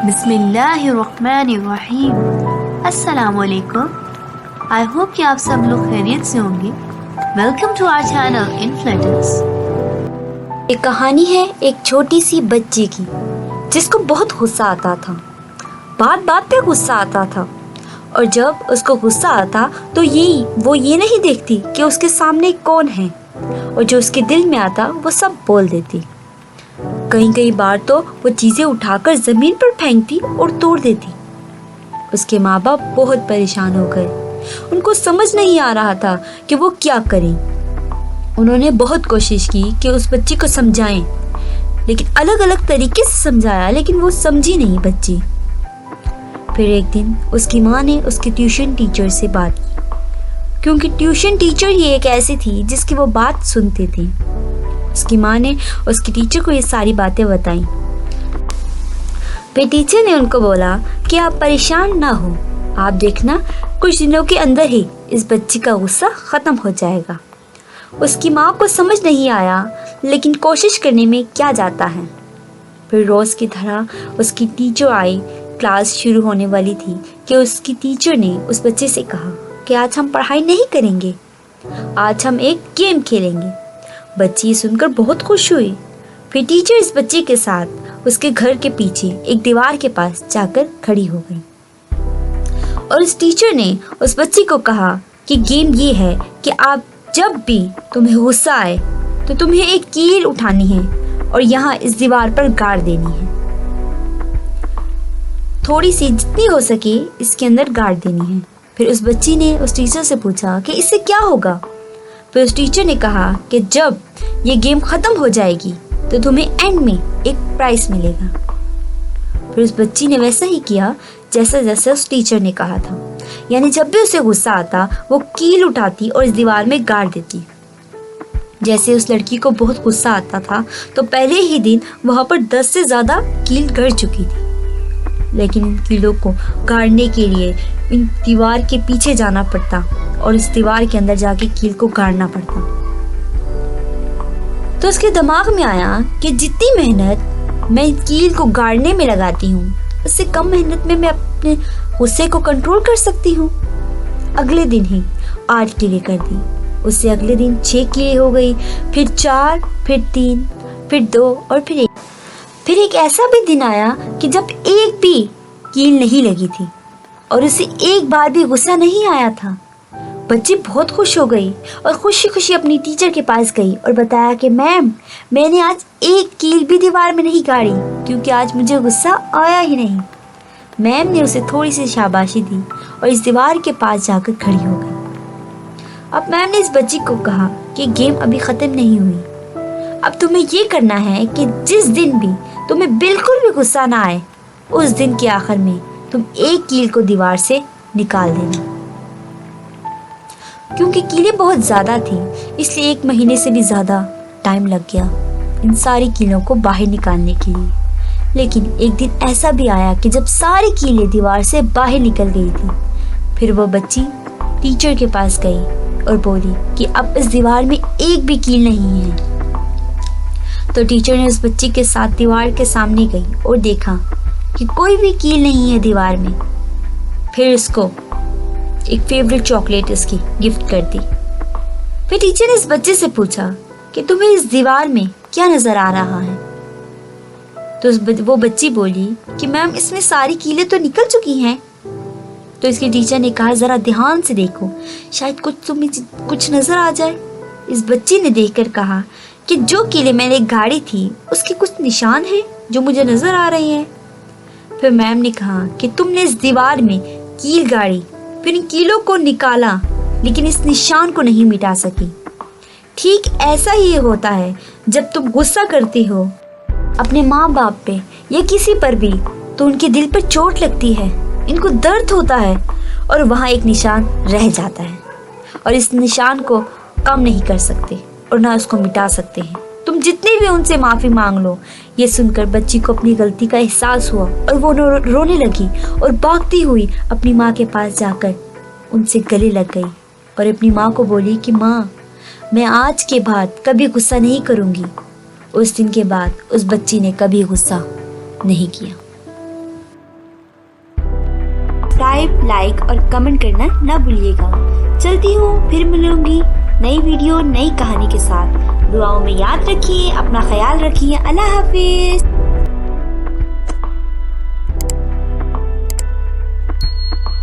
बिस्मिल्लाहिर्रहमानिर्रहीम। अस्सलामुअलैकुम। I hope कि आप सब लोग खैरियत से होंगे। Welcome to our channel in flutters. एक कहानी है एक छोटी सी बच्ची की जिसको बहुत गुस्सा आता था। बात बात पे गुस्सा आता था और जब उसको गुस्सा आता तो वो ये नहीं देखती कि उसके सामने कौन है, और जो उसके दिल में आता वो सब बोल देती। कई बार तो वो चीज़ें उठाकर ज़मीन पर फेंकती और तोड़ देती। उसके माँ बाप बहुत परेशान हो गए। उनको समझ नहीं आ रहा था कि वो क्या करें। उन्होंने बहुत कोशिश की कि उस बच्ची को समझाएं, लेकिन अलग अलग तरीके से समझाया, लेकिन वो समझी नहीं बच्ची। फिर एक दिन उसकी माँ ने उसके ट्यूशन टीचर से बात की, क्योंकि ट्यूशन टीचर ही एक ऐसी थी जिसकी वो बात सुनते थे। उसकी माँ ने उसकी टीचर को ये सारी बातें बताई। फिर टीचर ने उनको बोला कि आप परेशान ना हो, आप देखना कुछ दिनों के अंदर ही इस बच्ची का गुस्सा खत्म हो जाएगा। उसकी माँ को समझ नहीं आया, लेकिन कोशिश करने में क्या जाता है। फिर रोज की तरह उसकी टीचर आई। क्लास शुरू होने वाली थी कि उसकी टीचर ने उस बच्चे से कहा कि आज हम पढ़ाई नहीं करेंगे, आज हम एक गेम खेलेंगे। बच्ची सुनकर बहुत खुश हुई। फिर टीचर इस बच्चे के साथ उसके घर के पीछे एक दीवार के पास जाकर खड़ी हो गई, और उस टीचर ने उस बच्ची को कहा कि गेम ये है कि आप जब भी तुम्हें गुस्सा आए तो तुम्हें एक कील उठानी है और यहाँ इस दीवार पर गाड़ देनी है। थोड़ी सी जितनी हो सके इसके अंदर गाड़ देनी है। फिर उस बच्ची ने उस टीचर से पूछा कि इससे क्या होगा। फिर उस टीचर ने कहा कि जब ये गेम खत्म हो जाएगी तो तुम्हें एंड में एक प्राइज मिलेगा। फिर उस बच्ची ने वैसा ही किया जैसा जैसा उस टीचर ने कहा था, यानी जब भी उसे गुस्सा आता वो कील उठाती और इस दीवार में गाड़ देती। जैसे उस लड़की को बहुत गुस्सा आता था तो पहले ही दिन वहां पर 10 से ज्यादा कील गड़ चुकी थी, लेकिन इन कीलों को गाड़ने के लिए इन दीवार के पीछे जाना पड़ता और इस दीवार के अंदर जाके कील को गाड़ना पड़ता। तो उसके दिमाग में आया कि जितनी मेहनत मैं कील को गाड़ने में लगाती हूँ, उससे कम मेहनत में मैं अपने गुस्से को कंट्रोल कर सकती हूँ। अगले दिन ही 8 कीलें कर दी। उससे अगले दिन 6 कीलें हो गई, फिर 4, फिर 3, फिर 2 और फिर 1। फिर एक ऐसा भी दिन आया कि जब एक भी कील नहीं लगी थी और उसे एक बार भी गुस्सा नहीं आया था। बच्ची बहुत खुश हो गई और खुशी खुशी अपनी टीचर के पास गई और बताया कि मैम, मैंने आज एक कील भी दीवार में नहीं गाड़ी, क्योंकि आज मुझे गुस्सा आया ही नहीं। मैम ने उसे थोड़ी सी शाबाशी दी और इस दीवार के पास जाकर खड़ी हो गई। अब मैम ने इस बच्ची को कहा कि गेम अभी ख़त्म नहीं हुई। अब तुम्हें ये करना है कि जिस दिन भी तुम्हें बिल्कुल भी गुस्सा ना आए, उस दिन के आखिर में तुम एक कील को दीवार से निकाल देना। क्योंकि कीलें बहुत ज़्यादा थी, इसलिए 1 महीने से भी ज़्यादा टाइम लग गया इन सारी कीलों को बाहर निकालने के लिए। लेकिन एक दिन ऐसा भी आया कि जब सारी कीलें दीवार से बाहर निकल गई थी, फिर वो बच्ची टीचर के पास गई और बोली कि अब इस दीवार में एक भी कील नहीं है। तो टीचर ने उस बच्ची के साथ दीवार के सामने गई और देखा कि कोई भी कील नहीं है दीवार में। फिर उसको एक फेवरेट चॉकलेट उसकी गिफ्ट कर दी। फिर टीचर ने इस बच्चे से पूछा कि तुम्हें इस दीवार में क्या नजर आ रहा है। तो वो बच्ची बोली कि मैम, इसमें सारी कीलें तो निकल चुकी हैं। तो इसके टीचर ने कहा जरा ध्यान से देखो, शायद तुम्हें कुछ नजर आ जाए। इस बच्ची ने देखकर कहा कि जो कीलें मैंने गाड़ी थी उसके कुछ निशान हैं जो मुझे नजर आ रहे हैं। फिर मैम ने कहा कि तुमने इस दीवार में कील गाड़ी, फिर इन कीलों को निकाला, लेकिन इस निशान को नहीं मिटा सकी। ठीक ऐसा ही होता है जब तुम गुस्सा करते हो अपने माँ बाप पे या किसी पर भी, तो उनके दिल पर चोट लगती है, इनको दर्द होता है और वहाँ एक निशान रह जाता है, और इस निशान को कम नहीं कर सकते और ना उसको मिटा सकते हैं। तुम जितनी भी उनसे माफ़ी मांग लो। ये सुनकर बच्ची को अपनी गलती का एहसास हुआ और वो रोने लगी और भागती हुई अपनी माँ के पास जाकर उनसे गले लग गई और अपनी माँ को बोली कि माँ, मैं आज के बाद कभी गुस्सा नहीं करूँगी। उस दिन के बाद उस बच्ची ने कभी गुस्सा नहीं किया। सब्सक्राइब, लाइक और कमेंट करना ना भूलिएगा। चलती हूँ, फिर मिलूंगी नई वीडियो नई कहानी के साथ। दुआओं में याद रखिए, अपना ख्याल रखिए। अल्लाह हाफिज।